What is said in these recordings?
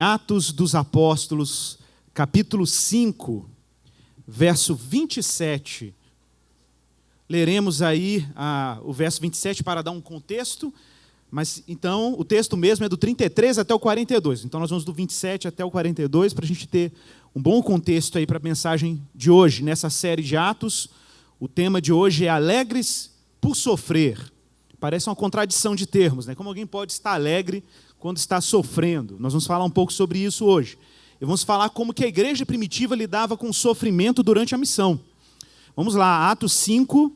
Atos dos Apóstolos, capítulo 5, verso 27. Leremos aí o verso 27 para dar um contexto, mas então o texto mesmo é do 33 até o 42. Então nós vamos do 27 até o 42 para a gente ter um bom contexto aí para a mensagem de hoje. Nessa série de Atos, o tema de hoje é alegres por sofrer. Parece uma contradição de termos, né? Como alguém pode estar alegre quando está sofrendo? Nós vamos falar um pouco sobre isso hoje. E vamos falar como que a igreja primitiva lidava com o sofrimento durante a missão. Vamos lá, Atos 5,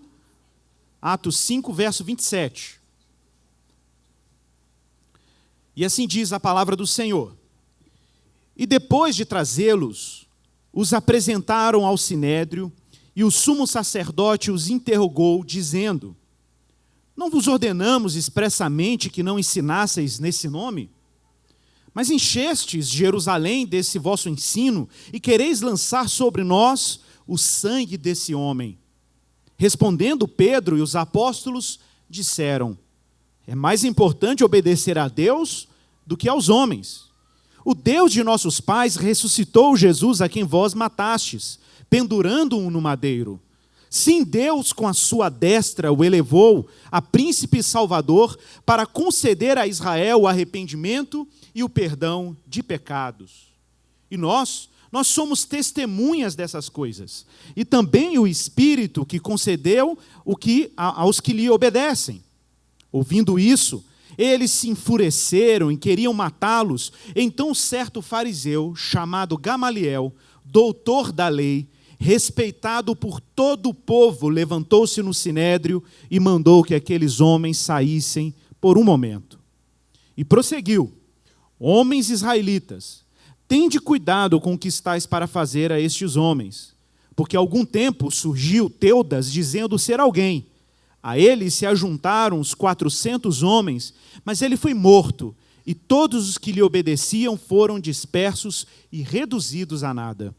verso 27. E assim diz a palavra do Senhor. E depois de trazê-los, os apresentaram ao sinédrio, e o sumo sacerdote os interrogou, dizendo: não vos ordenamos expressamente que não ensinasseis nesse nome? Mas enchestes Jerusalém desse vosso ensino e quereis lançar sobre nós o sangue desse homem. Respondendo Pedro e os apóstolos, disseram: é mais importante obedecer a Deus do que aos homens. O Deus de nossos pais ressuscitou Jesus a quem vós matastes, pendurando-o no madeiro. Sim, Deus com a sua destra o elevou a príncipe e salvador para conceder a Israel o arrependimento e o perdão de pecados. E nós somos testemunhas dessas coisas. E também o Espírito que concedeu aos que lhe obedecem. Ouvindo isso, eles se enfureceram e queriam matá-los. Então certo fariseu, chamado Gamaliel, doutor da lei, respeitado por todo o povo, levantou-se no sinédrio e mandou que aqueles homens saíssem por um momento. E prosseguiu: homens israelitas, tende cuidado com o que estáis para fazer a estes homens, porque há algum tempo surgiu Teudas dizendo ser alguém. A ele se ajuntaram os 400 homens, mas ele foi morto, e todos os que lhe obedeciam foram dispersos e reduzidos a nada.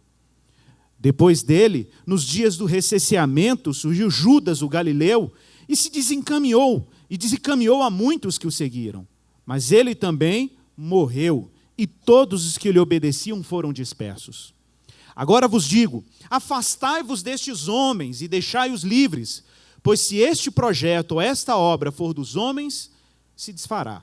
Depois dele, nos dias do recenseamento, surgiu Judas, o Galileu, e se desencaminhou a muitos que o seguiram. Mas ele também morreu, e todos os que lhe obedeciam foram dispersos. Agora vos digo, afastai-vos destes homens e deixai-os livres, pois se este projeto ou esta obra for dos homens, se desfará.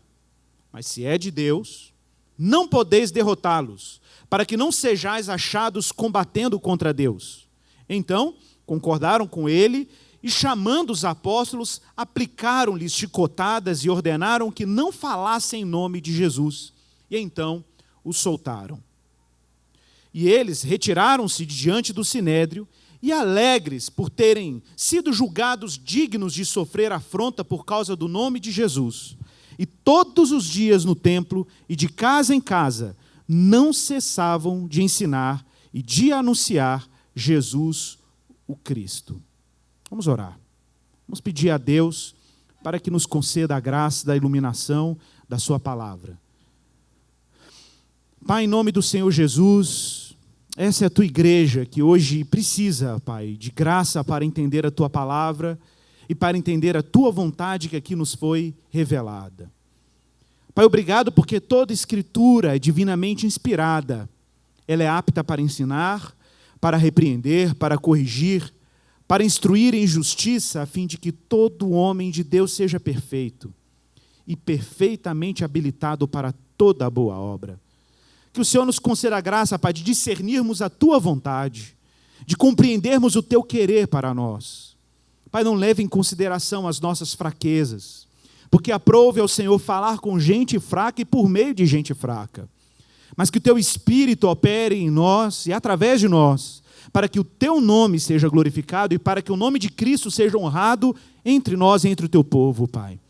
Mas se é de Deus, não podeis derrotá-los, para que não sejais achados combatendo contra Deus. Então, concordaram com ele, e chamando os apóstolos, aplicaram-lhes chicotadas e ordenaram que não falassem em nome de Jesus. E então os soltaram. E eles retiraram-se de diante do sinédrio, e alegres por terem sido julgados dignos de sofrer afronta por causa do nome de Jesus. E todos os dias no templo e de casa em casa, não cessavam de ensinar e de anunciar Jesus o Cristo. Vamos orar. Vamos pedir a Deus para que nos conceda a graça da iluminação da sua palavra. Pai, em nome do Senhor Jesus, essa é a tua igreja que hoje precisa, Pai, de graça para entender a tua palavra e para entender a tua vontade que aqui nos foi revelada. Pai, obrigado porque toda escritura é divinamente inspirada. Ela é apta para ensinar, para repreender, para corrigir, para instruir em justiça, a fim de que todo homem de Deus seja perfeito e perfeitamente habilitado para toda a boa obra. Que o Senhor nos conceda a graça, Pai, de discernirmos a tua vontade, de compreendermos o teu querer para nós. Pai, não leve em consideração as nossas fraquezas, porque aprove ao Senhor falar com gente fraca e por meio de gente fraca. Mas que o teu Espírito opere em nós e através de nós, para que o teu nome seja glorificado e para que o nome de Cristo seja honrado entre nós e entre o teu povo, Pai.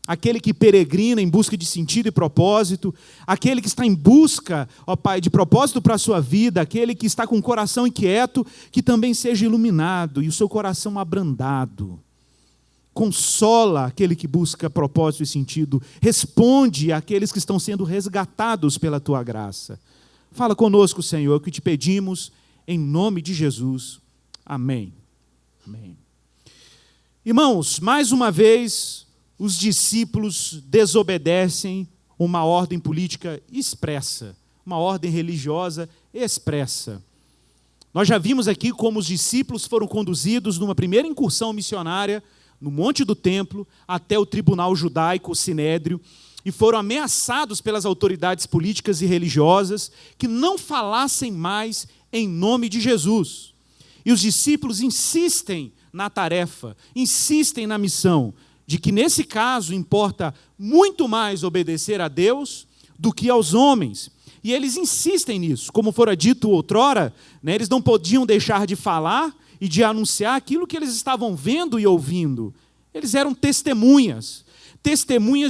Aquele que peregrina em busca de sentido e propósito, aquele que está em busca, ó Pai, de propósito para a sua vida, aquele que está com o coração inquieto, que também seja iluminado e o seu coração abrandado. Consola aquele que busca propósito e sentido. Responde àqueles que estão sendo resgatados pela tua graça. Fala conosco, Senhor, que te pedimos em nome de Jesus. Amém. Amém. Irmãos, mais uma vez, os discípulos desobedecem uma ordem política expressa, uma ordem religiosa expressa. Nós já vimos aqui como os discípulos foram conduzidos numa primeira incursão missionária no Monte do Templo até o tribunal judaico, o Sinédrio, e foram ameaçados pelas autoridades políticas e religiosas que não falassem mais em nome de Jesus. E os discípulos insistem na tarefa, insistem na missão, de que nesse caso importa muito mais obedecer a Deus do que aos homens. E eles insistem nisso. Como fora dito outrora, eles não podiam deixar de falar e de anunciar aquilo que eles estavam vendo e ouvindo. Eles eram testemunhas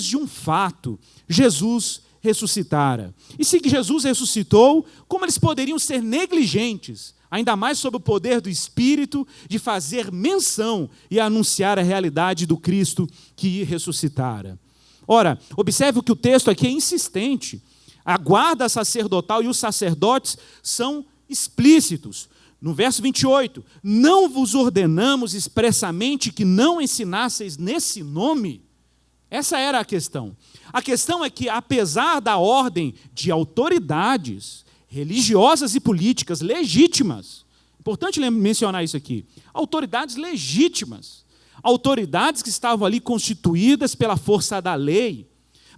de um fato: Jesus ressuscitara. E se Jesus ressuscitou, como eles poderiam ser negligentes, ainda mais sob o poder do Espírito, de fazer menção e anunciar a realidade do Cristo que ressuscitara? Ora, observe que o texto aqui é insistente. A guarda sacerdotal e os sacerdotes são explícitos. No verso 28, não vos ordenamos expressamente que não ensinasseis nesse nome? Essa era a questão. A questão é que, apesar da ordem de autoridades religiosas e políticas legítimas, importante mencionar isso aqui, autoridades legítimas, autoridades que estavam ali constituídas pela força da lei,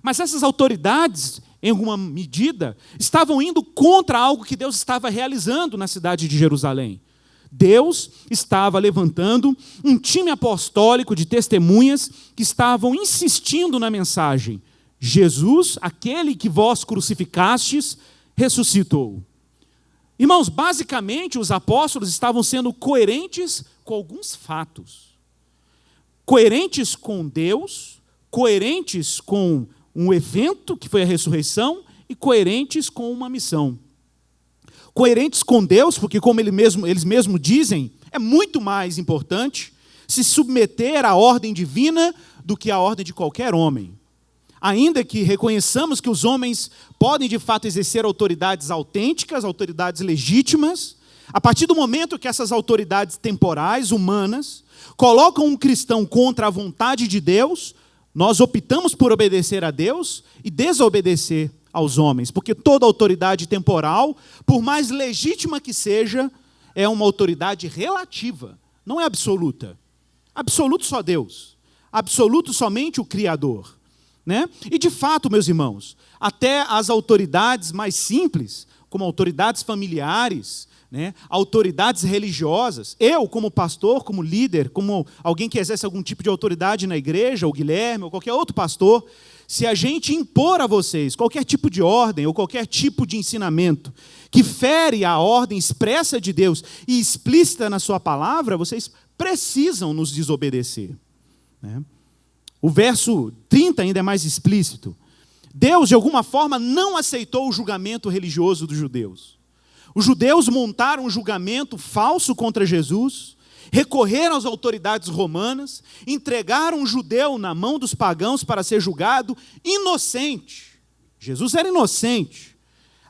mas essas autoridades, em alguma medida, estavam indo contra algo que Deus estava realizando na cidade de Jerusalém. Deus estava levantando um time apostólico de testemunhas que estavam insistindo na mensagem: Jesus, aquele que vós crucificastes, ressuscitou. Irmãos, basicamente os apóstolos estavam sendo coerentes com alguns fatos. Coerentes com Deus, coerentes com um evento que foi a ressurreição e coerentes com uma missão. Coerentes com Deus, porque como eles mesmos dizem, é muito mais importante se submeter à ordem divina do que à ordem de qualquer homem. Ainda que reconheçamos que os homens podem de fato exercer autoridades autênticas, autoridades legítimas, a partir do momento que essas autoridades temporais, humanas, colocam um cristão contra a vontade de Deus, nós optamos por obedecer a Deus e desobedecer aos homens, porque toda autoridade temporal, por mais legítima que seja, é uma autoridade relativa, não é absoluta. Absoluto só Deus, absoluto somente o Criador. E de fato, meus irmãos, até as autoridades mais simples, como autoridades familiares, autoridades religiosas, eu como pastor, como líder, como alguém que exerce algum tipo de autoridade na igreja, ou Guilherme, ou qualquer outro pastor, se a gente impor a vocês qualquer tipo de ordem ou qualquer tipo de ensinamento que fere a ordem expressa de Deus e explícita na sua palavra, vocês precisam nos desobedecer. O verso 30 ainda é mais explícito. Deus, de alguma forma, não aceitou o julgamento religioso dos judeus. Os judeus montaram um julgamento falso contra Jesus, recorreram às autoridades romanas, entregaram um judeu na mão dos pagãos para ser julgado inocente. Jesus era inocente.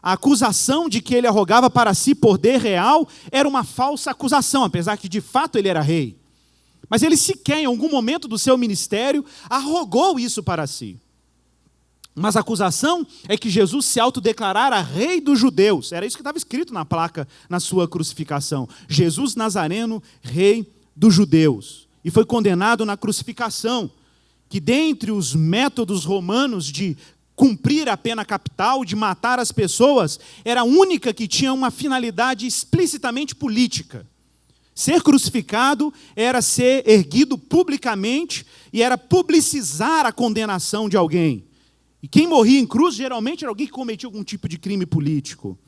A acusação de que ele arrogava para si poder real era uma falsa acusação, apesar que de fato ele era rei. Mas ele sequer, em algum momento do seu ministério, arrogou isso para si. Mas a acusação é que Jesus se autodeclarara rei dos judeus. Era isso que estava escrito na placa, na sua crucificação. Jesus Nazareno, rei dos judeus. E foi condenado na crucificação, que dentre os métodos romanos de cumprir a pena capital, de matar as pessoas, era a única que tinha uma finalidade explicitamente política. Ser crucificado era ser erguido publicamente e era publicizar a condenação de alguém. E quem morria em cruz geralmente era alguém que cometia algum tipo de crime político.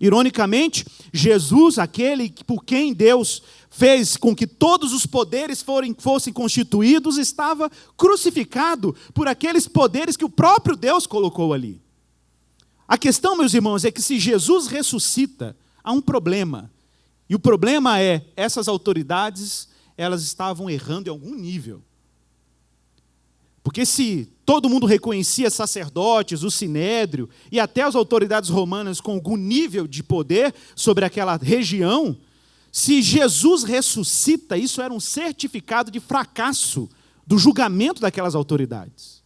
Ironicamente, Jesus, aquele por quem Deus fez com que todos os poderes fossem constituídos, estava crucificado por aqueles poderes que o próprio Deus colocou ali. A questão, meus irmãos, é que se Jesus ressuscita, há um problema. E o problema é, essas autoridades, elas estavam errando em algum nível. Porque se todo mundo reconhecia sacerdotes, o sinédrio e até as autoridades romanas com algum nível de poder sobre aquela região, se Jesus ressuscita, isso era um certificado de fracasso do julgamento daquelas autoridades.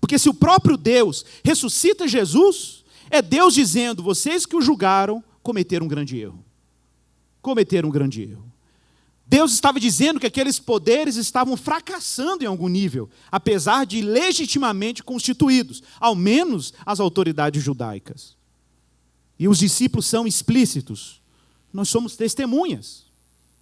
Porque se o próprio Deus ressuscita Jesus, É Deus dizendo, vocês que o julgaram, cometeram um grande erro. Cometeram um grande erro. Deus estava dizendo que aqueles poderes estavam fracassando em algum nível, apesar de legitimamente constituídos, ao menos as autoridades judaicas. E os discípulos são explícitos. Nós somos testemunhas.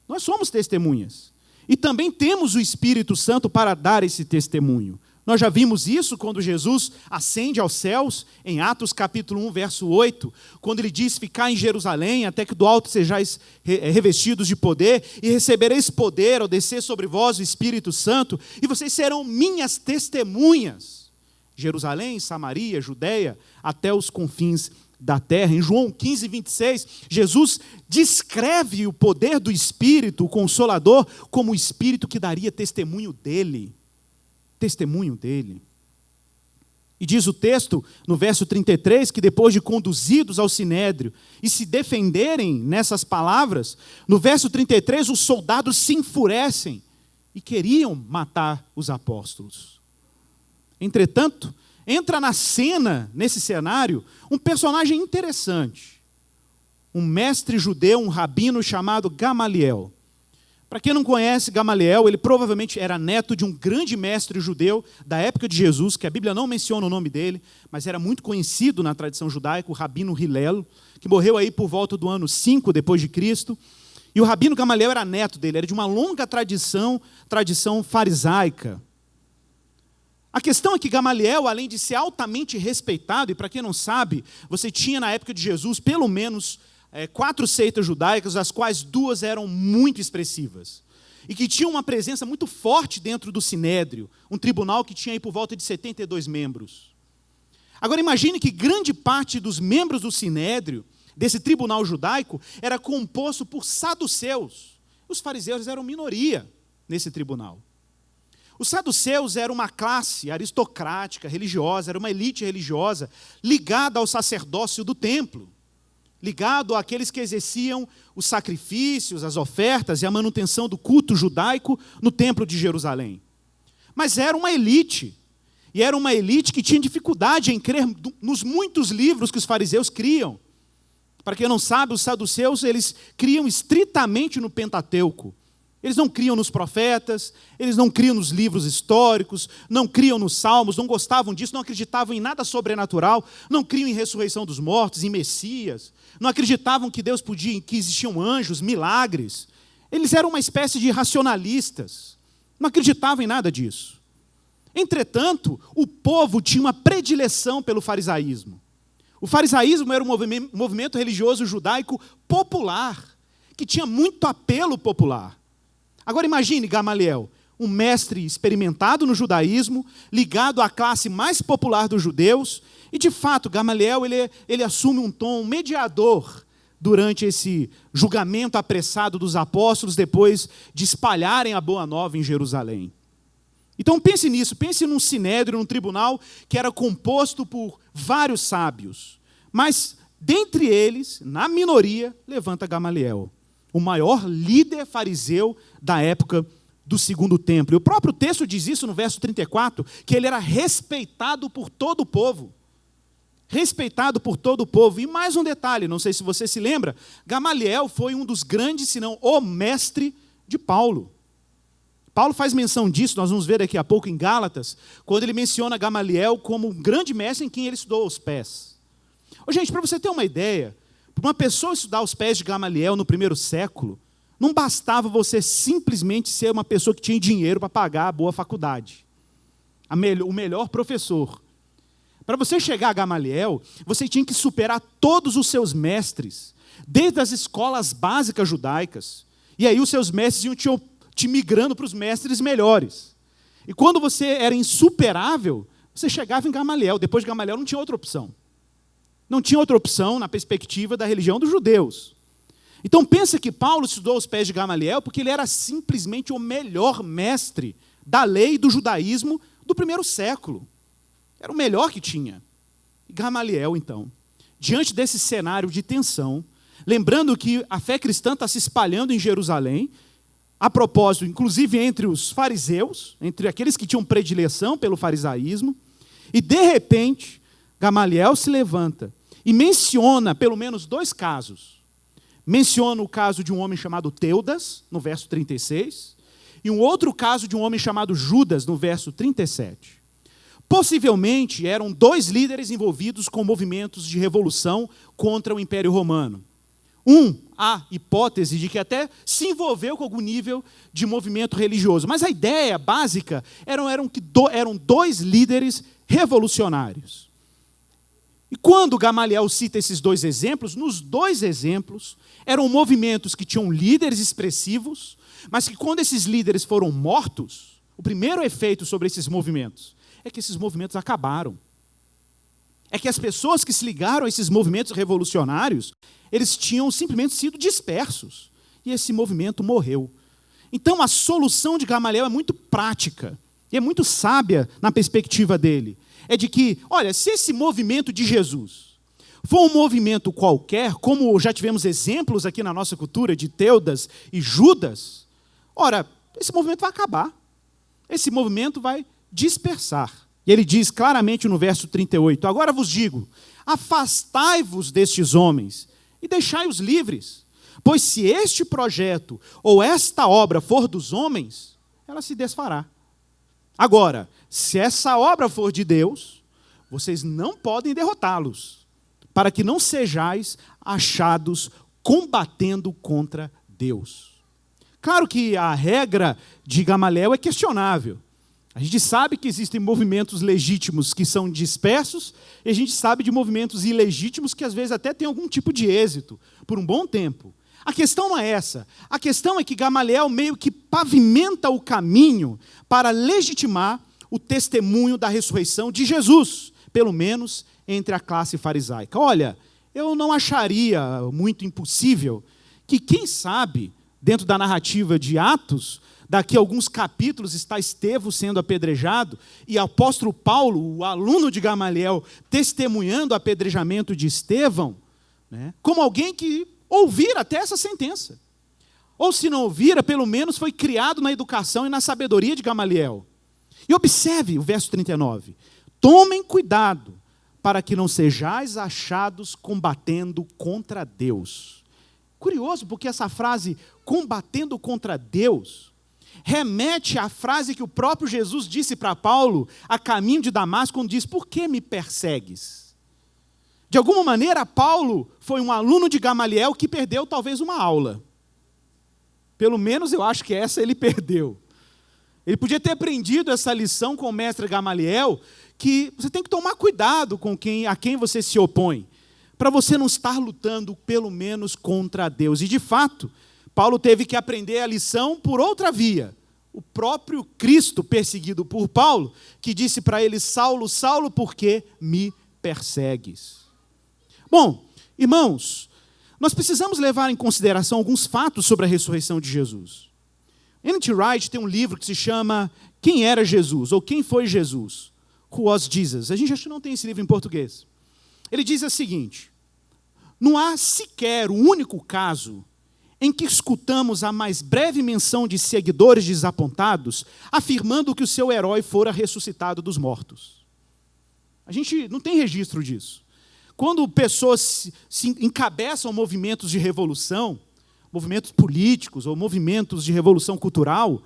Nós somos testemunhas. E também temos o Espírito Santo para dar esse testemunho. Nós já vimos isso quando Jesus ascende aos céus, em Atos capítulo 1, verso 8, quando ele diz, ficai em Jerusalém, até que do alto sejais revestidos de poder, e recebereis poder ao descer sobre vós o Espírito Santo, e vocês serão minhas testemunhas. Jerusalém, Samaria, Judeia, até os confins da terra. Em João 15, 26, Jesus descreve o poder do Espírito, o Consolador, como o Espírito que daria testemunho dele. Testemunho dele. E diz o texto, no verso 33, que depois de conduzidos ao sinédrio e se defenderem nessas palavras, no verso 33 os soldados se enfurecem e queriam matar os apóstolos. Entretanto, entra na cena, nesse cenário, um personagem interessante. Um mestre judeu, um rabino chamado Gamaliel. Para quem não conhece Gamaliel, ele provavelmente era neto de um grande mestre judeu da época de Jesus, que a Bíblia não menciona o nome dele, mas era muito conhecido na tradição judaica, o rabino Hillel, que morreu aí por volta do ano 5 depois de Cristo. E o rabino Gamaliel era neto dele, era de uma longa tradição farisaica. A questão é que Gamaliel, além de ser altamente respeitado, e para quem não sabe, você tinha na época de Jesus pelo menos 4 seitas judaicas, das quais 2 eram muito expressivas, e que tinham uma presença muito forte dentro do Sinédrio, um tribunal que tinha aí por volta de 72 membros. Agora imagine que grande parte dos membros do Sinédrio, desse tribunal judaico, era composto por saduceus. Os fariseus eram minoria nesse tribunal. Os saduceus eram uma classe aristocrática, religiosa, era uma elite religiosa ligada ao sacerdócio do templo, ligado àqueles que exerciam os sacrifícios, as ofertas e a manutenção do culto judaico no templo de Jerusalém. Mas era uma elite, e era uma elite que tinha dificuldade em crer nos muitos livros que os fariseus criam. Para quem não sabe, os saduceus, eles criam estritamente no Pentateuco. Eles não criam nos profetas, eles não criam nos livros históricos, não criam nos salmos, não gostavam disso, não acreditavam em nada sobrenatural, não criam em ressurreição dos mortos, em Messias, não acreditavam que Deus podia, que existiam anjos, milagres. Eles eram uma espécie de racionalistas, não acreditavam em nada disso. Entretanto, o povo tinha uma predileção pelo farisaísmo. O farisaísmo era um movimento religioso judaico popular, que tinha muito apelo popular. Agora imagine Gamaliel, um mestre experimentado no judaísmo, ligado à classe mais popular dos judeus, e de fato Gamaliel ele assume um tom mediador durante esse julgamento apressado dos apóstolos, depois de espalharem a boa nova em Jerusalém. Então pense nisso, pense num sinédrio, num tribunal que era composto por vários sábios, mas dentre eles, na minoria, levanta Gamaliel, o maior líder fariseu da época do Segundo Templo. E o próprio texto diz isso no verso 34, que ele era respeitado por todo o povo. Respeitado por todo o povo. E mais um detalhe, não sei se você se lembra, Gamaliel foi um dos grandes, se não o mestre de Paulo. Paulo faz menção disso, nós vamos ver daqui a pouco em Gálatas, quando ele menciona Gamaliel como um grande mestre em quem ele estudou os pés. Gente, para você ter uma ideia, para uma pessoa estudar os pés de Gamaliel no primeiro século, não bastava você simplesmente ser uma pessoa que tinha dinheiro para pagar a boa faculdade, o melhor professor. Para você chegar a Gamaliel, você tinha que superar todos os seus mestres, desde as escolas básicas judaicas, e aí os seus mestres iam te migrando para os mestres melhores. E quando você era insuperável, você chegava em Gamaliel. Depois de Gamaliel não tinha outra opção. Não tinha outra opção na perspectiva da religião dos judeus. Então pensa que Paulo estudou os pés de Gamaliel porque ele era simplesmente o melhor mestre da lei do judaísmo do primeiro século. Era o melhor que tinha. E Gamaliel, então, diante desse cenário de tensão, lembrando que a fé cristã está se espalhando em Jerusalém, a propósito, inclusive entre os fariseus, entre aqueles que tinham predileção pelo farisaísmo, e de repente, Gamaliel se levanta e menciona pelo menos 2 casos. Menciona o caso de um homem chamado Teudas, no verso 36, e um outro caso de um homem chamado Judas, no verso 37. Possivelmente eram 2 líderes envolvidos com movimentos de revolução contra o Império Romano. Há hipótese de que até se envolveu com algum nível de movimento religioso. Mas a ideia básica eram 2 líderes revolucionários. E quando Gamaliel cita esses 2 exemplos, nos 2 exemplos eram movimentos que tinham líderes expressivos, mas que quando esses líderes foram mortos, o primeiro efeito sobre esses movimentos é que esses movimentos acabaram. É que as pessoas que se ligaram a esses movimentos revolucionários, eles tinham simplesmente sido dispersos. E esse movimento morreu. Então a solução de Gamaliel é muito prática. E é muito sábia na perspectiva dele. É de que, olha, se esse movimento de Jesus for um movimento qualquer, como já tivemos exemplos aqui na nossa cultura de Teudas e Judas, ora, esse movimento vai acabar. Esse movimento vai dispersar. E ele diz claramente no verso 38, agora vos digo, afastai-vos destes homens e deixai-os livres, pois se este projeto ou esta obra for dos homens, ela se desfará. Agora, se essa obra for de Deus, vocês não podem derrotá-los, para que não sejais achados combatendo contra Deus. Claro que a regra de Gamaliel é questionável. A gente sabe que existem movimentos legítimos que são dispersos, e a gente sabe de movimentos ilegítimos que às vezes até têm algum tipo de êxito, por um bom tempo. A questão não é essa. A questão é que Gamaliel meio que pavimenta o caminho para legitimar o testemunho da ressurreição de Jesus, pelo menos entre a classe farisaica. Olha, eu não acharia muito impossível que, quem sabe, dentro da narrativa de Atos, daqui a alguns capítulos está Estevão sendo apedrejado e o apóstolo Paulo, o aluno de Gamaliel, testemunhando o apedrejamento de Estevão, né, como alguém que ouvira até essa sentença. Ou se não ouvira, pelo menos foi criado na educação e na sabedoria de Gamaliel. E observe o verso 39. Tomem cuidado para que não sejais achados combatendo contra Deus. Curioso, porque essa frase, combatendo contra Deus, remete à frase que o próprio Jesus disse para Paulo, a caminho de Damasco, quando diz, por que me persegues? De alguma maneira, Paulo foi um aluno de Gamaliel que perdeu talvez uma aula. Pelo menos eu acho que essa ele perdeu. Ele podia ter aprendido essa lição com o mestre Gamaliel, que você tem que tomar cuidado com a quem você se opõe, para você não estar lutando pelo menos contra Deus. E de fato, Paulo teve que aprender a lição por outra via. O próprio Cristo, perseguido por Paulo, que disse para ele, Saulo, Saulo, por que me persegues? Bom, irmãos, nós precisamos levar em consideração alguns fatos sobre a ressurreição de Jesus. N.T. Wright tem um livro que se chama Quem era Jesus? Ou Quem foi Jesus? Who was Jesus? A gente acha que não tem esse livro em português. Ele diz o seguinte, não há sequer um único caso em que escutamos a mais breve menção de seguidores desapontados afirmando que o seu herói fora ressuscitado dos mortos. A gente não tem registro disso. Quando pessoas se encabeçam movimentos de revolução, movimentos políticos ou movimentos de revolução cultural,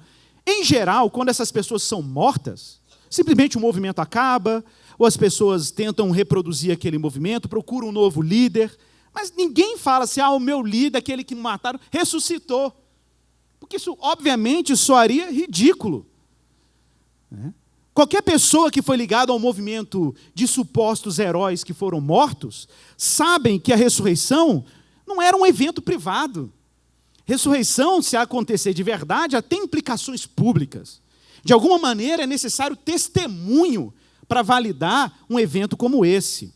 em geral, quando essas pessoas são mortas, simplesmente o movimento acaba, ou as pessoas tentam reproduzir aquele movimento, procuram um novo líder, mas ninguém fala assim, o meu líder, aquele que me mataram, ressuscitou. Porque isso, obviamente, soaria ridículo. Qualquer pessoa que foi ligada ao movimento de supostos heróis que foram mortos, sabem que a ressurreição não era um evento privado. Ressurreição, se acontecer de verdade, ela tem implicações públicas. De alguma maneira, é necessário testemunho para validar um evento como esse.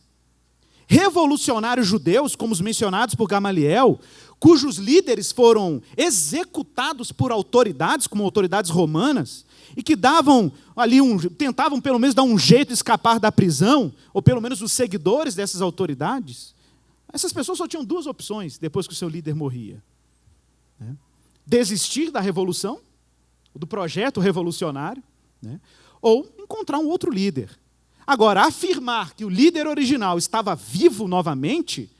Revolucionários judeus, como os mencionados por Gamaliel, cujos líderes foram executados por autoridades, como autoridades romanas, e que tentavam pelo menos dar um jeito de escapar da prisão, ou pelo menos os seguidores dessas autoridades, essas pessoas só tinham 2 opções depois que o seu líder morria. Desistir da revolução, do projeto revolucionário, ou encontrar um outro líder. Agora, afirmar que o líder original estava vivo novamente,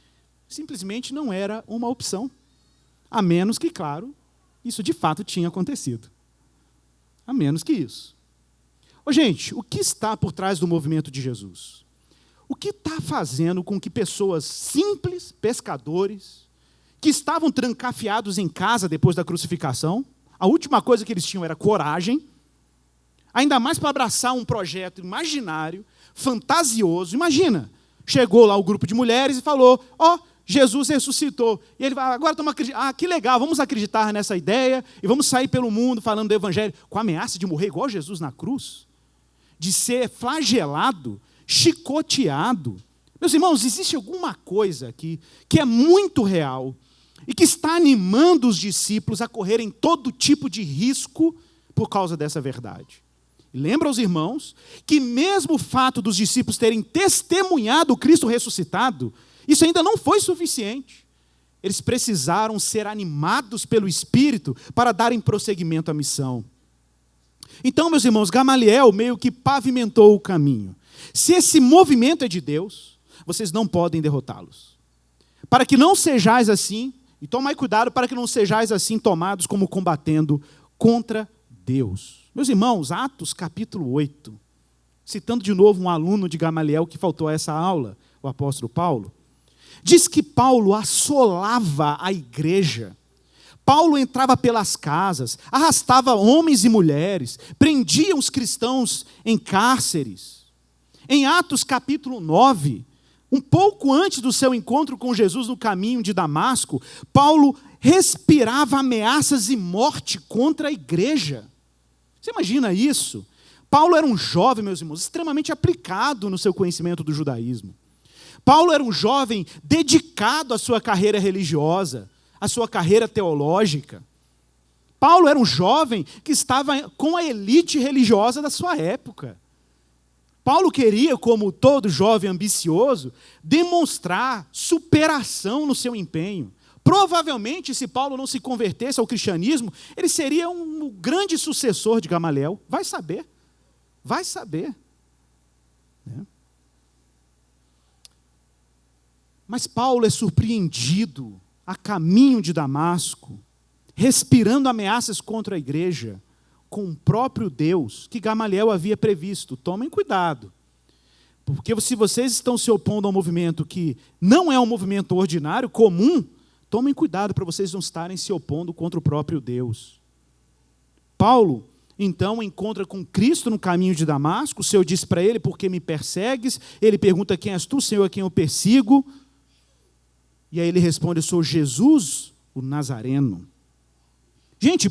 simplesmente não era uma opção. A menos que, claro, isso de fato tinha acontecido. A menos que isso. Gente, o que está por trás do movimento de Jesus? O que está fazendo com que pessoas simples, pescadores, que estavam trancafiados em casa depois da crucificação, a última coisa que eles tinham era coragem, ainda mais para abraçar um projeto imaginário, fantasioso. Imagina, chegou lá o grupo de mulheres e falou, Jesus ressuscitou. E ele vai, agora estamos acreditando, que legal, vamos acreditar nessa ideia e vamos sair pelo mundo falando do evangelho, com a ameaça de morrer igual Jesus na cruz, de ser flagelado, chicoteado. Meus irmãos, existe alguma coisa aqui que é muito real e que está animando os discípulos a correrem todo tipo de risco por causa dessa verdade. Lembra aos irmãos que mesmo o fato dos discípulos terem testemunhado o Cristo ressuscitado, isso ainda não foi suficiente. Eles precisaram ser animados pelo Espírito para darem prosseguimento à missão. Então, meus irmãos, Gamaliel meio que pavimentou o caminho. Se esse movimento é de Deus, vocês não podem derrotá-los. Para que não sejais assim, e tomai cuidado para que não sejais assim tomados como combatendo contra Deus. Meus irmãos, Atos capítulo 8, citando de novo um aluno de Gamaliel que faltou a essa aula, o apóstolo Paulo, diz que Paulo assolava a igreja. Paulo entrava pelas casas, arrastava homens e mulheres, prendia os cristãos em cárceres. Em Atos capítulo 9, um pouco antes do seu encontro com Jesus no caminho de Damasco, Paulo respirava ameaças e morte contra a igreja. Você imagina isso? Paulo era um jovem, meus irmãos, extremamente aplicado no seu conhecimento do judaísmo. Paulo era um jovem dedicado à sua carreira religiosa, à sua carreira teológica. Paulo era um jovem que estava com a elite religiosa da sua época. Paulo queria, como todo jovem ambicioso, demonstrar superação no seu empenho. Provavelmente, se Paulo não se convertesse ao cristianismo, ele seria um grande sucessor de Gamaliel. Vai saber. Vai saber. Mas Paulo é surpreendido a caminho de Damasco, respirando ameaças contra a igreja, com o próprio Deus que Gamaliel havia previsto. Tomem cuidado, porque se vocês estão se opondo a um movimento que não é um movimento ordinário, comum, tomem cuidado para vocês não estarem se opondo contra o próprio Deus. Paulo, então, encontra com Cristo no caminho de Damasco. O Senhor disse para ele, por que me persegues? Ele pergunta, quem és tu, Senhor, a quem eu persigo? E aí ele responde, eu sou Jesus, o Nazareno. Gente,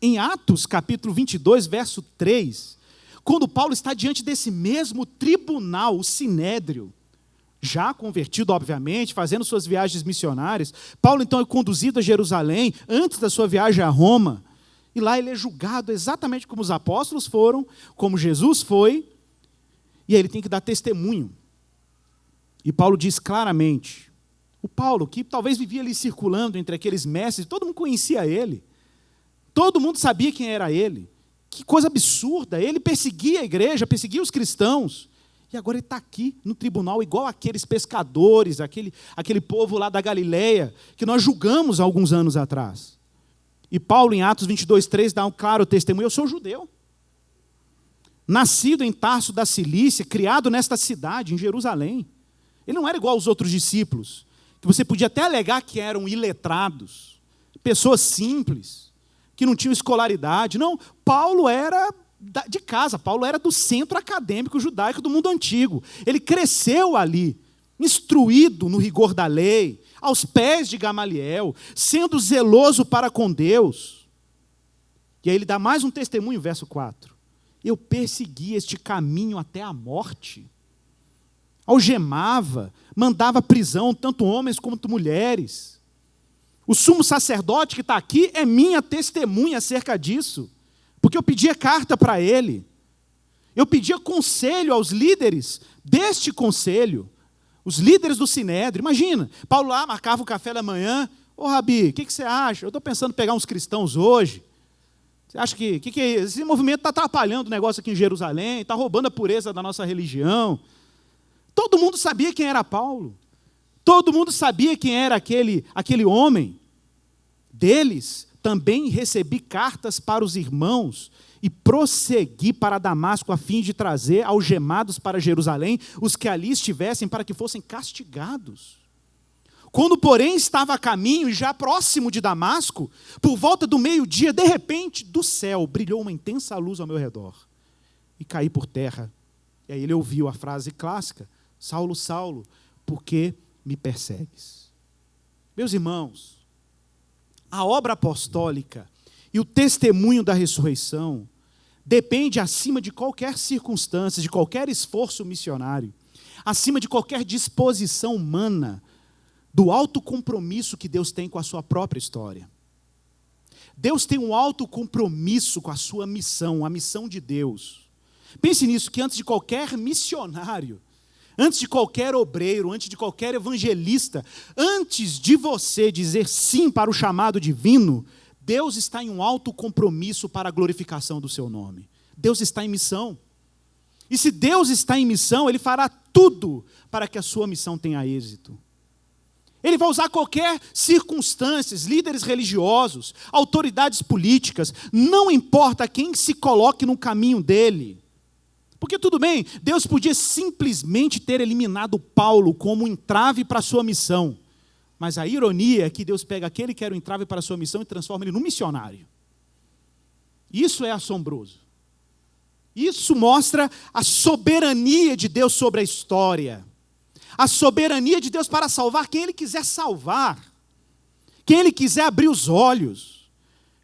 em Atos capítulo 22, verso 3, quando Paulo está diante desse mesmo tribunal, o Sinédrio, já convertido, obviamente, fazendo suas viagens missionárias, Paulo então é conduzido a Jerusalém, antes da sua viagem a Roma, e lá ele é julgado exatamente como os apóstolos foram, como Jesus foi, e aí ele tem que dar testemunho. E Paulo diz claramente, o Paulo, que talvez vivia ali circulando entre aqueles mestres, todo mundo conhecia ele, todo mundo sabia quem era ele, que coisa absurda, ele perseguia a igreja, perseguia os cristãos, e agora ele está aqui no tribunal, igual aqueles pescadores, aquele povo lá da Galileia, que nós julgamos há alguns anos atrás. E Paulo, em Atos 22, 3, dá um claro testemunho, eu sou judeu, nascido em Tarso da Cilícia, criado nesta cidade, em Jerusalém. Ele não era igual aos outros discípulos, que você podia até alegar que eram iletrados, pessoas simples, que não tinham escolaridade. Não, Paulo era de casa, Paulo era do centro acadêmico judaico do mundo antigo. Ele cresceu ali, instruído no rigor da lei, aos pés de Gamaliel, sendo zeloso para com Deus. E aí ele dá mais um testemunho, verso 4. Eu persegui este caminho até a morte. Algemava, mandava prisão, tanto homens quanto mulheres. O sumo sacerdote que está aqui é minha testemunha acerca disso, porque eu pedia carta para ele, eu pedia conselho aos líderes deste conselho, os líderes do Sinédrio. Imagina, Paulo lá marcava o café da manhã, ô Rabi, o que você acha? Eu estou pensando em pegar uns cristãos hoje. Você acha que é isso? Esse movimento está atrapalhando o negócio aqui em Jerusalém, está roubando a pureza da nossa religião. Todo mundo sabia quem era Paulo. Todo mundo sabia quem era aquele homem. Deles também recebi cartas para os irmãos e prossegui para Damasco a fim de trazer algemados para Jerusalém os que ali estivessem para que fossem castigados. Quando, porém, estava a caminho e já próximo de Damasco, por volta do meio-dia, de repente, do céu brilhou uma intensa luz ao meu redor e caí por terra. E aí ele ouviu a frase clássica: Saulo, Saulo, por que me persegues? Meus irmãos, a obra apostólica e o testemunho da ressurreição depende acima de qualquer circunstância, de qualquer esforço missionário, acima de qualquer disposição humana, do alto compromisso que Deus tem com a sua própria história. Deus tem um alto compromisso com a sua missão, a missão de Deus. Pense nisso, que antes de qualquer missionário, antes de qualquer obreiro, antes de qualquer evangelista, antes de você dizer sim para o chamado divino, Deus está em um alto compromisso para a glorificação do seu nome. Deus está em missão. E se Deus está em missão, Ele fará tudo para que a sua missão tenha êxito. Ele vai usar qualquer circunstâncias, líderes religiosos, autoridades políticas, não importa quem se coloque no caminho dele. Porque tudo bem, Deus podia simplesmente ter eliminado Paulo como um entrave para a sua missão. Mas a ironia é que Deus pega aquele que era um entrave para a sua missão e transforma ele num missionário. Isso é assombroso. Isso mostra a soberania de Deus sobre a história. A soberania de Deus para salvar quem Ele quiser salvar. Quem Ele quiser abrir os olhos.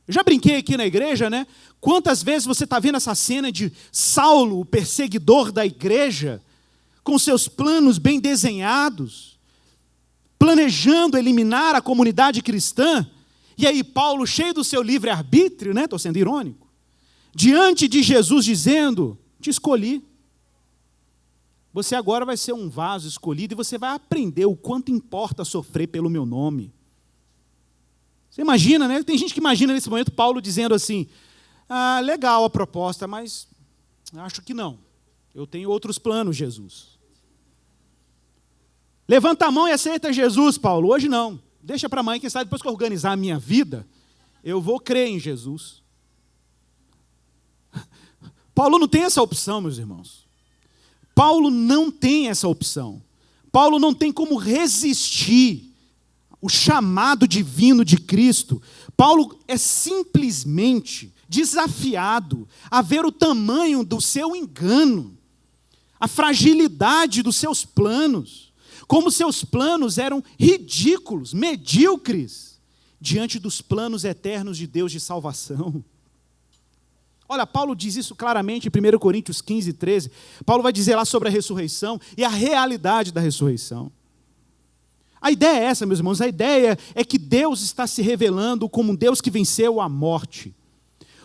Eu já brinquei aqui na igreja, né? Quantas vezes você está vendo essa cena de Saulo, o perseguidor da igreja, com seus planos bem desenhados, planejando eliminar a comunidade cristã, e aí Paulo, cheio do seu livre-arbítrio, né? Estou sendo irônico, diante de Jesus dizendo: te escolhi. Você agora vai ser um vaso escolhido e você vai aprender o quanto importa sofrer pelo meu nome. Você imagina, né? Tem gente que imagina nesse momento Paulo dizendo assim: legal a proposta, mas acho que não. Eu tenho outros planos, Jesus. Levanta a mão e aceita Jesus, Paulo. Hoje não. Deixa para amanhã, quem sabe depois que eu organizar a minha vida, eu vou crer em Jesus. Paulo não tem essa opção, meus irmãos. Paulo não tem essa opção. Paulo não tem como resistir o chamado divino de Cristo. Paulo é simplesmente desafiado a ver o tamanho do seu engano, a fragilidade dos seus planos, como seus planos eram ridículos, medíocres, diante dos planos eternos de Deus de salvação. Olha, Paulo diz isso claramente em 1 Coríntios 15, 13. Paulo vai dizer lá sobre a ressurreição e a realidade da ressurreição. A ideia é essa, meus irmãos, a ideia é que Deus está se revelando como um Deus que venceu a morte.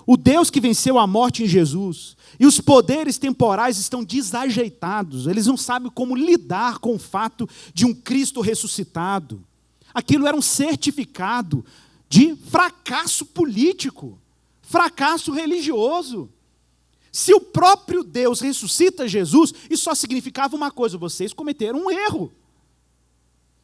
O Deus que venceu a morte em Jesus. E os poderes temporais estão desajeitados. Eles não sabem como lidar com o fato de um Cristo ressuscitado. Aquilo era um certificado de fracasso político. Fracasso religioso. Se o próprio Deus ressuscita Jesus, isso só significava uma coisa: vocês cometeram um erro.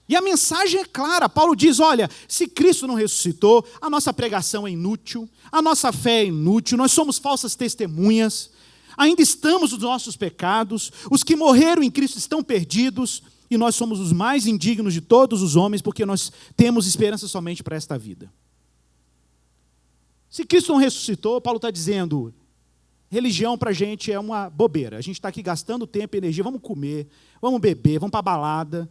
E a mensagem é clara. Paulo diz: olha, se Cristo não ressuscitou, a nossa pregação é inútil, a nossa fé é inútil, nós somos falsas testemunhas, ainda estamos nos nossos pecados, os que morreram em Cristo estão perdidos, e nós somos os mais indignos de todos os homens, porque nós temos esperança somente para esta vida. Se Cristo não ressuscitou, Paulo está dizendo: religião para a gente é uma bobeira. A gente está aqui gastando tempo e energia. Vamos comer, vamos beber, vamos para a balada,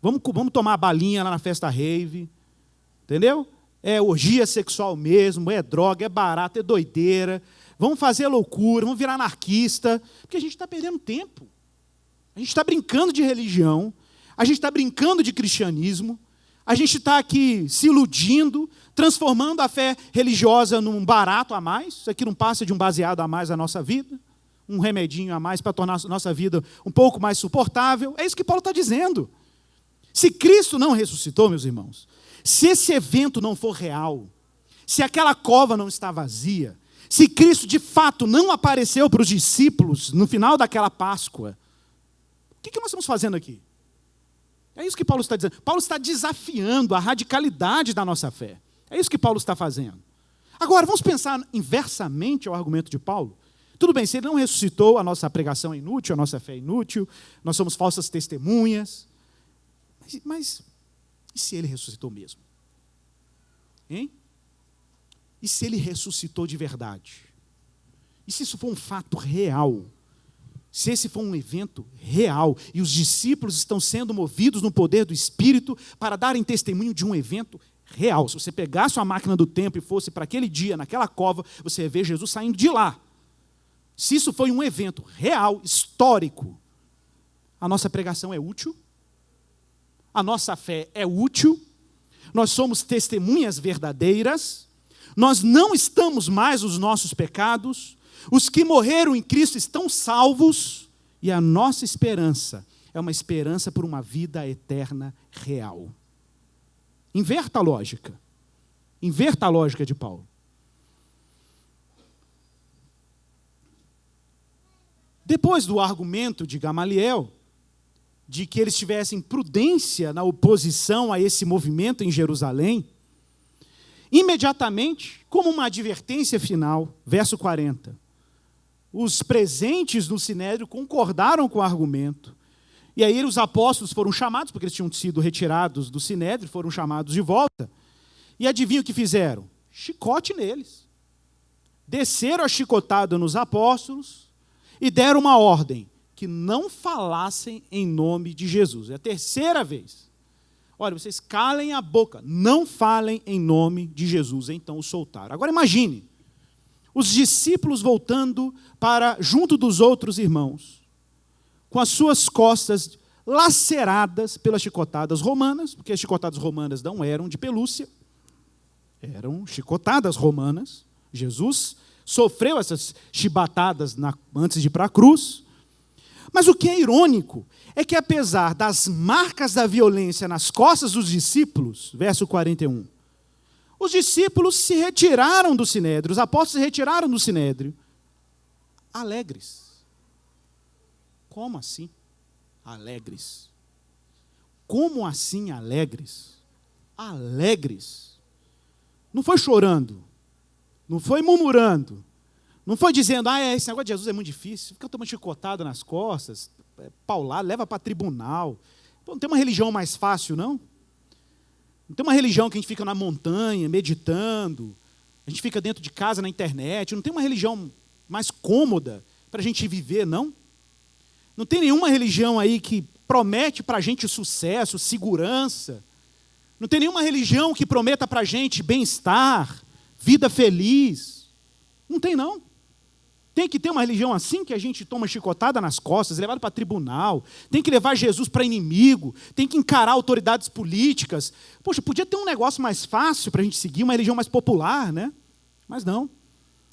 vamos tomar a balinha lá na festa rave. Entendeu? É orgia sexual mesmo, é droga, é barato, é doideira. Vamos fazer loucura, vamos virar anarquista. Porque a gente está perdendo tempo. A gente está brincando de religião. A gente está brincando de cristianismo. A gente está aqui se iludindo, transformando a fé religiosa num barato a mais. Isso aqui não passa de um baseado a mais na nossa vida, um remedinho a mais para tornar a nossa vida um pouco mais suportável. É isso que Paulo está dizendo. Se Cristo não ressuscitou, meus irmãos, se esse evento não for real, se aquela cova não está vazia, se Cristo de fato não apareceu para os discípulos no final daquela Páscoa, o que nós estamos fazendo aqui? É isso que Paulo está dizendo. Paulo está desafiando a radicalidade da nossa fé. É isso que Paulo está fazendo. Agora, vamos pensar inversamente ao argumento de Paulo. Tudo bem, se ele não ressuscitou, a nossa pregação é inútil, a nossa fé é inútil, nós somos falsas testemunhas. Mas e se ele ressuscitou mesmo? Hein? E se ele ressuscitou de verdade? E se isso for um fato real? Se esse for um evento real e os discípulos estão sendo movidos no poder do Espírito para darem testemunho de um evento real. Se você pegasse uma máquina do tempo e fosse para aquele dia, naquela cova, você ia ver Jesus saindo de lá. Se isso foi um evento real, histórico, a nossa pregação é útil, a nossa fé é útil, nós somos testemunhas verdadeiras, nós não estamos mais nos nossos pecados, os que morreram em Cristo estão salvos, e a nossa esperança é uma esperança por uma vida eterna real. Inverta a lógica. Inverta a lógica de Paulo. Depois do argumento de Gamaliel, de que eles tivessem prudência na oposição a esse movimento em Jerusalém, imediatamente, como uma advertência final, verso 40, os presentes no Sinédrio concordaram com o argumento, e aí os apóstolos foram chamados, porque eles tinham sido retirados do Sinédrio, foram chamados de volta, e adivinha o que fizeram? Chicote neles. Desceram a chicotada nos apóstolos, e deram uma ordem, que não falassem em nome de Jesus. É a terceira vez. Olha, vocês calem a boca, não falem em nome de Jesus. Então o soltaram. Agora imagine, os discípulos voltando para junto dos outros irmãos, com as suas costas laceradas pelas chicotadas romanas, porque as chicotadas romanas não eram de pelúcia, eram chicotadas romanas. Jesus sofreu essas chibatadas antes de ir para a cruz. Mas o que é irônico é que, apesar das marcas da violência nas costas dos discípulos, verso 41, os discípulos se retiraram do Sinédrio, os apóstolos se retiraram do Sinédrio, alegres. Como assim? Alegres. Como assim alegres? Alegres. Não foi chorando, não foi murmurando, não foi dizendo, esse negócio de Jesus é muito difícil, fica tomando chicotada nas costas, paulado, leva para tribunal. Pô, não tem uma religião mais fácil, não? Não tem uma religião que a gente fica na montanha, meditando, a gente fica dentro de casa, na internet, não tem uma religião mais cômoda para a gente viver, não? Não tem nenhuma religião aí que promete para a gente sucesso, segurança. Não tem nenhuma religião que prometa para a gente bem-estar, vida feliz. Não tem, não. Tem que ter uma religião assim, que a gente toma chicotada nas costas, levado para tribunal, tem que levar Jesus para inimigo, tem que encarar autoridades políticas. Poxa, podia ter um negócio mais fácil para a gente seguir, uma religião mais popular, né? Mas não.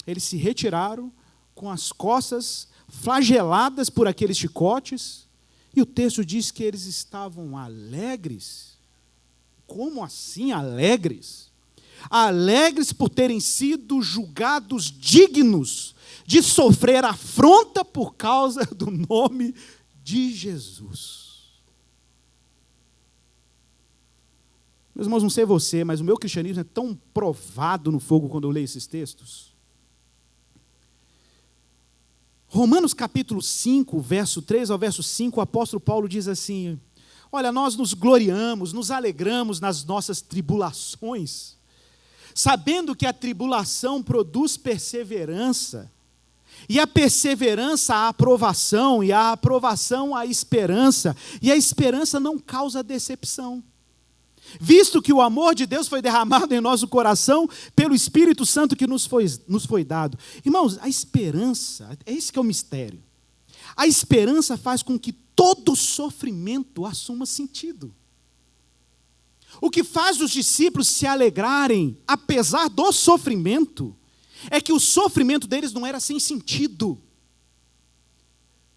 Eles se retiraram com as costas flageladas por aqueles chicotes, e o texto diz que eles estavam alegres. Como assim alegres? Alegres por terem sido julgados dignos de sofrer afronta por causa do nome de Jesus. Meus irmãos, não sei você, mas o meu cristianismo é tão provado no fogo quando eu leio esses textos. Romanos capítulo 5, verso 3 ao verso 5, o apóstolo Paulo diz assim, olha, nós nos gloriamos, nos alegramos nas nossas tribulações, sabendo que a tribulação produz perseverança, e a perseverança a aprovação, e a aprovação a esperança, e a esperança não causa decepção. Visto que o amor de Deus foi derramado em nosso coração pelo Espírito Santo que nos foi dado. Irmãos, a esperança, é esse que é o mistério. A esperança faz com que todo sofrimento assuma sentido. O que faz os discípulos se alegrarem, apesar do sofrimento, é que o sofrimento deles não era sem sentido.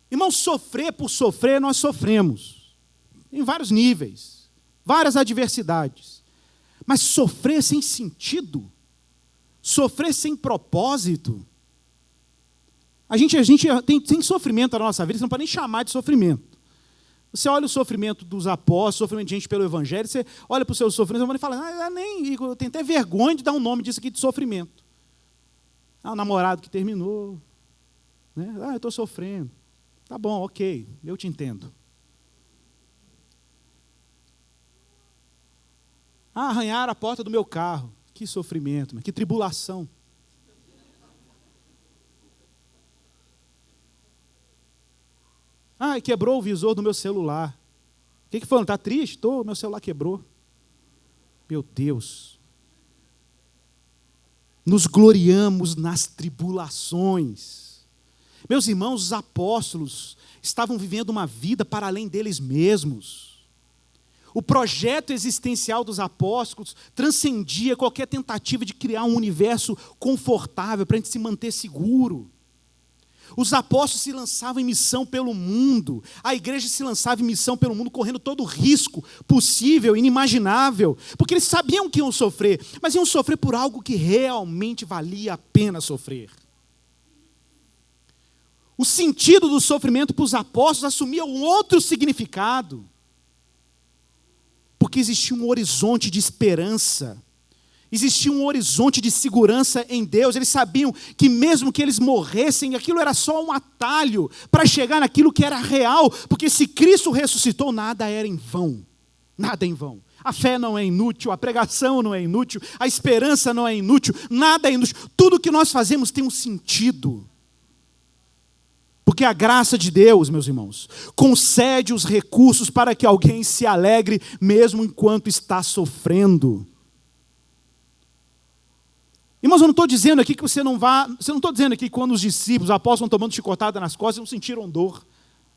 Irmãos, sofrer por sofrer, nós sofremos. Em vários níveis, várias adversidades. Mas sofrer sem sentido, Sofrer sem propósito. A gente tem sofrimento na nossa vida, você não pode nem chamar de sofrimento. Você olha o sofrimento dos apóstolos, o sofrimento de gente pelo evangelho, você olha para o seu sofrimento e fala, eu tenho até vergonha de dar um nome disso aqui de sofrimento. O namorado que terminou, né? Eu estou sofrendo. Tá bom, ok, eu te entendo. Arranharam a porta do meu carro. Que sofrimento, que tribulação. Quebrou o visor do meu celular. O que foi? Está triste? Estou, meu celular quebrou. Meu Deus. Nos gloriamos nas tribulações. Meus irmãos, os apóstolos estavam vivendo uma vida para além deles mesmos. O projeto existencial dos apóstolos transcendia qualquer tentativa de criar um universo confortável para a gente se manter seguro. Os apóstolos se lançavam em missão pelo mundo, a igreja se lançava em missão pelo mundo, correndo todo o risco possível, inimaginável, porque eles sabiam que iam sofrer, mas iam sofrer por algo que realmente valia a pena sofrer. O sentido do sofrimento para os apóstolos assumia um outro significado, porque existia um horizonte de esperança, existia um horizonte de segurança em Deus. Eles sabiam que mesmo que eles morressem, aquilo era só um atalho para chegar naquilo que era real, porque se Cristo ressuscitou, nada era em vão, nada é em vão. A fé não é inútil, a pregação não é inútil, a esperança não é inútil, nada é inútil. Tudo que nós fazemos tem um sentido. Porque a graça de Deus, meus irmãos, concede os recursos para que alguém se alegre mesmo enquanto está sofrendo. Irmãos, eu não estou dizendo aqui que você não estou dizendo aqui que quando os discípulos, os apóstolos, estão tomando chicotada nas costas, não sentiram dor.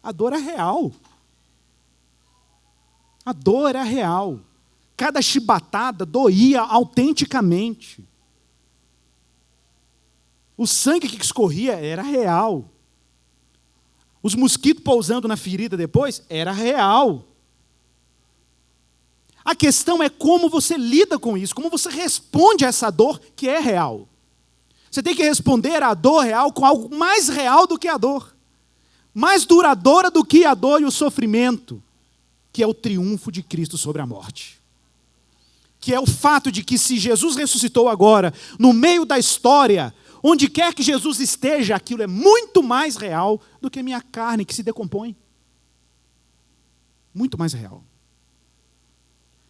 A dor é real. A dor é real. Cada chibatada doía autenticamente. O sangue que escorria era real. Os mosquitos pousando na ferida depois, era real. A questão é como você lida com isso, como você responde a essa dor que é real. Você tem que responder à dor real com algo mais real do que a dor. Mais duradoura do que a dor e o sofrimento, que é o triunfo de Cristo sobre a morte. Que é o fato de que se Jesus ressuscitou agora, no meio da história, onde quer que Jesus esteja, aquilo é muito mais real do que minha carne que se decompõe. Muito mais real.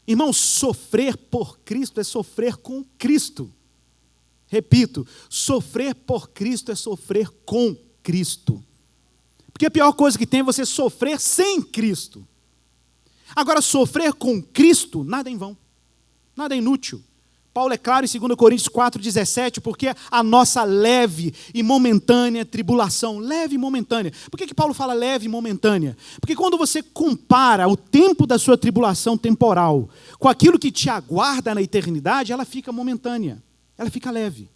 Irmãos, sofrer por Cristo é sofrer com Cristo. Repito, sofrer por Cristo é sofrer com Cristo. Porque a pior coisa que tem é você sofrer sem Cristo. Agora, sofrer com Cristo, nada é em vão, nada é inútil. Paulo é claro em 2 Coríntios 4,17, porque a nossa leve e momentânea tribulação, leve e momentânea. Por que Paulo fala leve e momentânea? Porque quando você compara o tempo da sua tribulação temporal com aquilo que te aguarda na eternidade, ela fica momentânea, ela fica leve.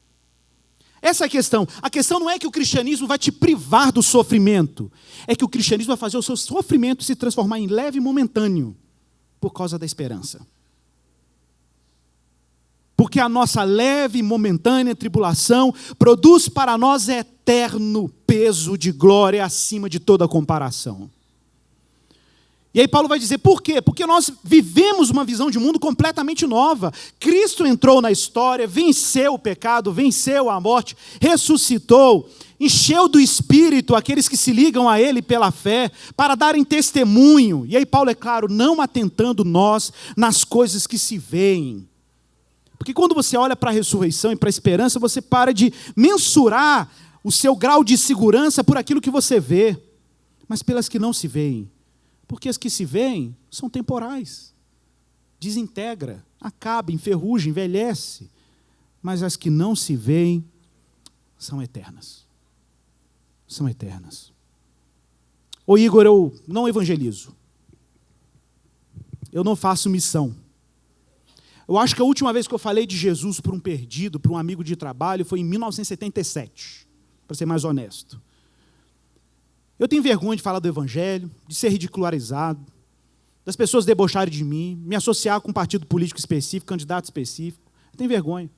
Essa é a questão. A questão não é que o cristianismo vai te privar do sofrimento, é que o cristianismo vai fazer o seu sofrimento se transformar em leve e momentâneo, por causa da esperança. Porque a nossa leve e momentânea tribulação produz para nós eterno peso de glória acima de toda comparação. E aí Paulo vai dizer, por quê? Porque nós vivemos uma visão de mundo completamente nova. Cristo entrou na história, venceu o pecado, venceu a morte, ressuscitou, encheu do Espírito aqueles que se ligam a Ele pela fé, para darem testemunho. E aí Paulo é claro, não atentando nós nas coisas que se veem. Porque quando você olha para a ressurreição e para a esperança, você para de mensurar o seu grau de segurança por aquilo que você vê, mas pelas que não se veem. Porque as que se veem são temporais, desintegra, acaba, enferruja, envelhece. Mas as que não se veem são eternas. São eternas. Ô Igor, eu não evangelizo. Eu não faço missão. Eu acho que a última vez que eu falei de Jesus para um perdido, para um amigo de trabalho, foi em 1977, para ser mais honesto. Eu tenho vergonha de falar do evangelho, de ser ridicularizado, das pessoas debocharem de mim, me associar com um partido político específico, candidato específico. Eu tenho vergonha.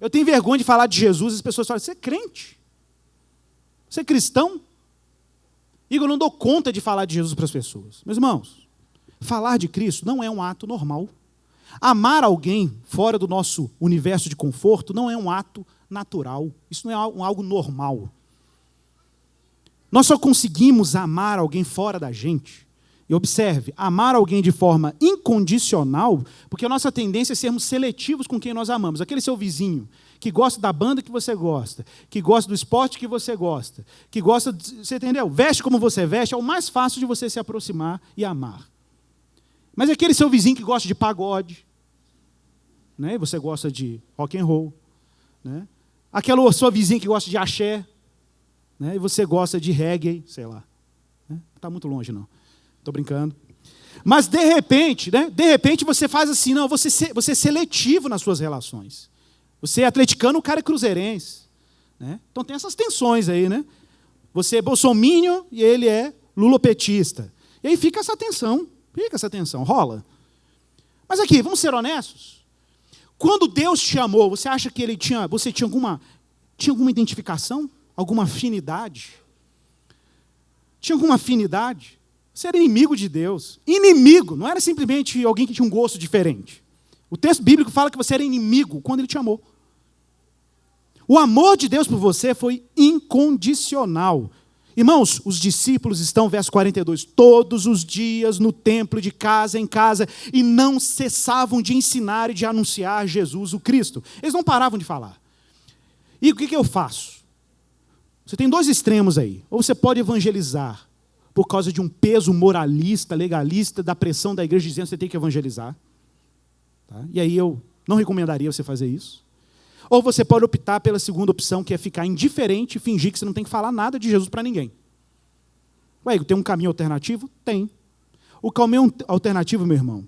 Eu tenho vergonha de falar de Jesus e as pessoas falam, você é crente? Você é cristão? Igor, eu não dou conta de falar de Jesus para as pessoas. Meus irmãos, falar de Cristo não é um ato normal. Amar alguém fora do nosso universo de conforto não é um ato natural. Isso não é algo normal. Nós só conseguimos amar alguém fora da gente. E observe, amar alguém de forma incondicional, porque a nossa tendência é sermos seletivos com quem nós amamos. Aquele seu vizinho que gosta da banda que você gosta, que gosta do esporte que você gosta, que gosta, você entendeu? Veste como você veste, é o mais fácil de você se aproximar e amar. Mas aquele seu vizinho que gosta de pagode, né? Você gosta de rock and roll, né? Aquela sua vizinha que gosta de axé, né? E você gosta de reggae, sei lá. Não está muito longe, não. Estou brincando. Mas, de repente, né? De repente você faz assim, não, você é seletivo nas suas relações. Você é atleticano, o cara é cruzeirense. Né? Então tem essas tensões aí, né? Você é bolsominion e ele é lulopetista. E aí fica essa tensão, rola. Mas aqui, vamos ser honestos. Quando Deus te amou, você acha que você tinha alguma identificação? Alguma afinidade? Tinha alguma afinidade? Você era inimigo de Deus. Inimigo, não era simplesmente alguém que tinha um gosto diferente. O texto bíblico fala que você era inimigo quando Ele te amou. O amor de Deus por você foi incondicional. Irmãos, os discípulos estão, verso 42, todos os dias no templo, de casa em casa, e não cessavam de ensinar e de anunciar Jesus, o Cristo. Eles não paravam de falar. E o que eu faço? Você tem dois extremos aí. Ou você pode evangelizar por causa de um peso moralista, legalista, da pressão da igreja dizendo que você tem que evangelizar. Tá? E aí eu não recomendaria você fazer isso. Ou você pode optar pela segunda opção, que é ficar indiferente e fingir que você não tem que falar nada de Jesus para ninguém. Ué, tem um caminho alternativo? Tem. O caminho alternativo, meu irmão,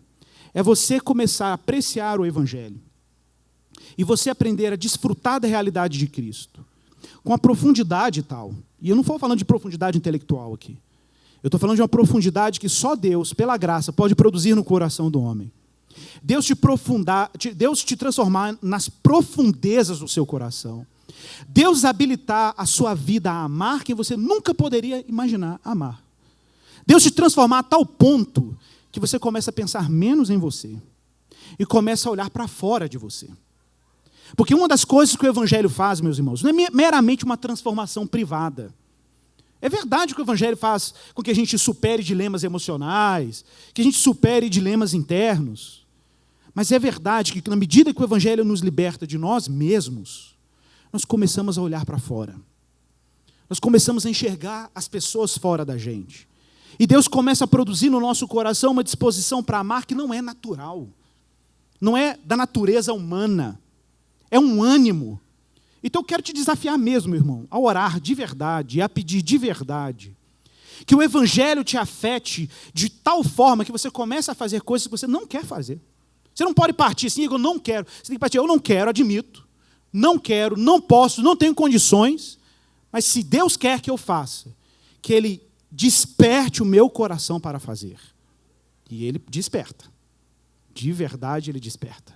é você começar a apreciar o Evangelho. E você aprender a desfrutar da realidade de Cristo. Com a profundidade tal. E eu não estou falando de profundidade intelectual aqui. Eu estou falando de uma profundidade que só Deus, pela graça, pode produzir no coração do homem. Deus te transformar nas profundezas do seu coração. Deus habilitar a sua vida a amar quem você nunca poderia imaginar amar. Deus te transformar a tal ponto que você começa a pensar menos em você e começa a olhar para fora de você. Porque uma das coisas que o Evangelho faz, meus irmãos, não é meramente uma transformação privada. É verdade que o Evangelho faz com que a gente supere dilemas emocionais, que a gente supere dilemas internos. Mas é verdade que, na medida que o Evangelho nos liberta de nós mesmos, nós começamos a olhar para fora. Nós começamos a enxergar as pessoas fora da gente. E Deus começa a produzir no nosso coração uma disposição para amar que não é natural. Não é da natureza humana. É um ânimo. Então eu quero te desafiar mesmo, meu irmão, a orar de verdade, a pedir de verdade. Que o Evangelho te afete de tal forma que você comece a fazer coisas que você não quer fazer. Você não pode partir assim, eu não quero. Você tem que partir, eu não quero, admito. Não quero, não posso, não tenho condições. Mas se Deus quer que eu faça, que Ele desperte o meu coração para fazer. E Ele desperta. De verdade Ele desperta.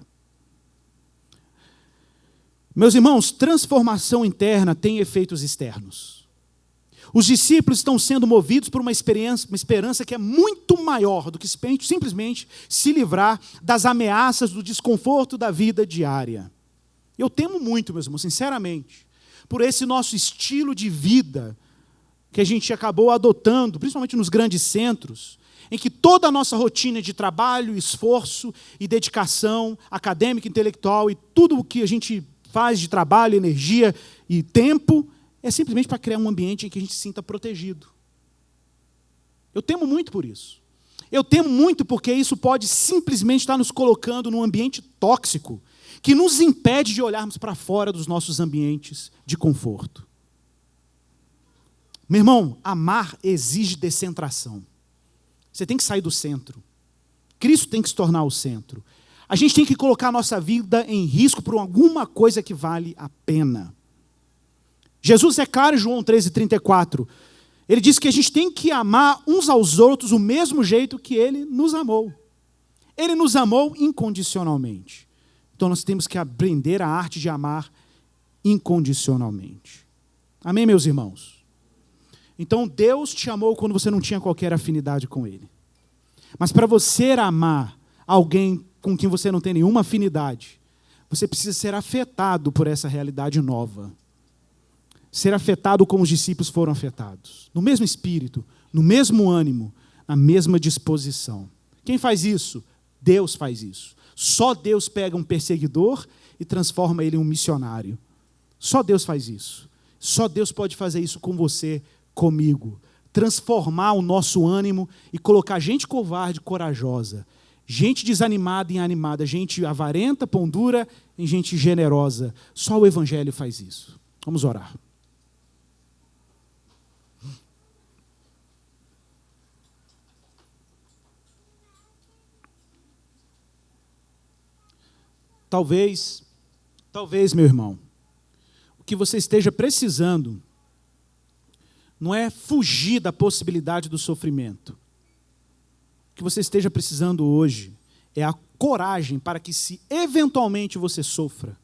Meus irmãos, transformação interna tem efeitos externos. Os discípulos estão sendo movidos por uma esperança que é muito maior do que simplesmente se livrar das ameaças, do desconforto da vida diária. Eu temo muito, meus irmãos, sinceramente, por esse nosso estilo de vida que a gente acabou adotando, principalmente nos grandes centros, em que toda a nossa rotina de trabalho, esforço e dedicação acadêmica, intelectual e tudo o que a gente faz de trabalho, energia e tempo, é simplesmente para criar um ambiente em que a gente se sinta protegido. Eu temo muito por isso. Eu temo muito porque isso pode simplesmente estar nos colocando num ambiente tóxico, que nos impede de olharmos para fora dos nossos ambientes de conforto. Meu irmão, amar exige descentração. Você tem que sair do centro. Cristo tem que se tornar o centro. A gente tem que colocar a nossa vida em risco por alguma coisa que vale a pena. Jesus é claro em João 13:34. Ele diz que a gente tem que amar uns aos outros do mesmo jeito que Ele nos amou. Ele nos amou incondicionalmente. Então nós temos que aprender a arte de amar incondicionalmente. Amém, meus irmãos? Então Deus te amou quando você não tinha qualquer afinidade com Ele. Mas para você amar alguém com quem você não tem nenhuma afinidade, você precisa ser afetado por essa realidade nova. Ser afetado como os discípulos foram afetados. No mesmo espírito, no mesmo ânimo, na mesma disposição. Quem faz isso? Deus faz isso. Só Deus pega um perseguidor e transforma ele em um missionário. Só Deus faz isso. Só Deus pode fazer isso com você, comigo. Transformar o nosso ânimo e colocar gente covarde, corajosa. Gente desanimada em animada. Gente avarenta, pão dura em gente generosa. Só o Evangelho faz isso. Vamos orar. Talvez, meu irmão, o que você esteja precisando não é fugir da possibilidade do sofrimento. O que você esteja precisando hoje é a coragem para que, se eventualmente você sofra,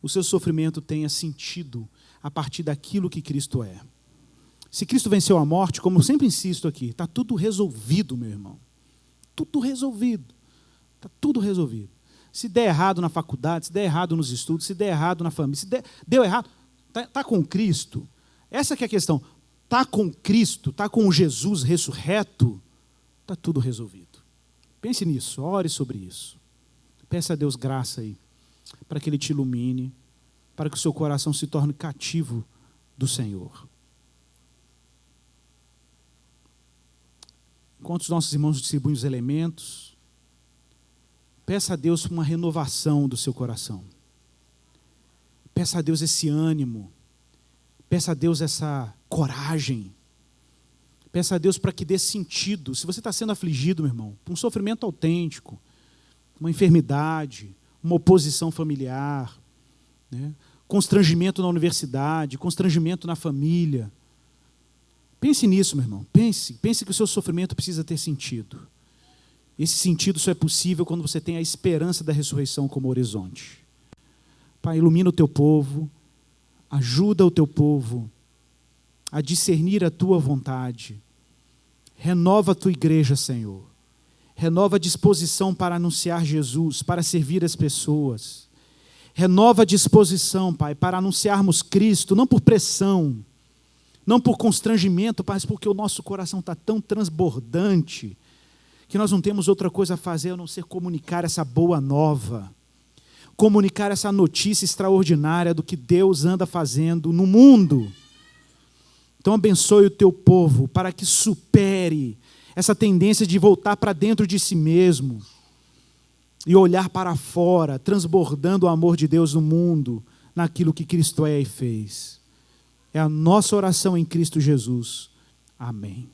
o seu sofrimento tenha sentido a partir daquilo que Cristo é. Se Cristo venceu a morte, como eu sempre insisto aqui, está tudo resolvido, meu irmão. Tudo resolvido. Está tudo resolvido. Se der errado na faculdade, se der errado nos estudos, se der errado na família, se deu errado, está com Cristo. Essa que é a questão. Está com Cristo, está com Jesus ressurreto, está tudo resolvido. Pense nisso, ore sobre isso. Peça a Deus graça aí, para que Ele te ilumine, para que o seu coração se torne cativo do Senhor. Enquanto os nossos irmãos distribuem os elementos, peça a Deus uma renovação do seu coração. Peça a Deus esse ânimo. Peça a Deus essa coragem. Peça a Deus para que dê sentido. Se você está sendo afligido, meu irmão, por um sofrimento autêntico, uma enfermidade, uma oposição familiar, né? Constrangimento na universidade, constrangimento na família. Pense nisso, meu irmão. Pense que o seu sofrimento precisa ter sentido. Esse sentido só é possível quando você tem a esperança da ressurreição como horizonte. Pai, ilumina o teu povo, ajuda o teu povo a discernir a tua vontade. Renova a tua igreja, Senhor. Renova a disposição para anunciar Jesus, para servir as pessoas. Renova a disposição, Pai, para anunciarmos Cristo, não por pressão, não por constrangimento, Pai, mas porque o nosso coração está tão transbordante que nós não temos outra coisa a fazer a não ser comunicar essa boa nova, comunicar essa notícia extraordinária do que Deus anda fazendo no mundo. Então abençoe o teu povo para que supere essa tendência de voltar para dentro de si mesmo e olhar para fora, transbordando o amor de Deus no mundo, naquilo que Cristo é e fez. É a nossa oração em Cristo Jesus. Amém.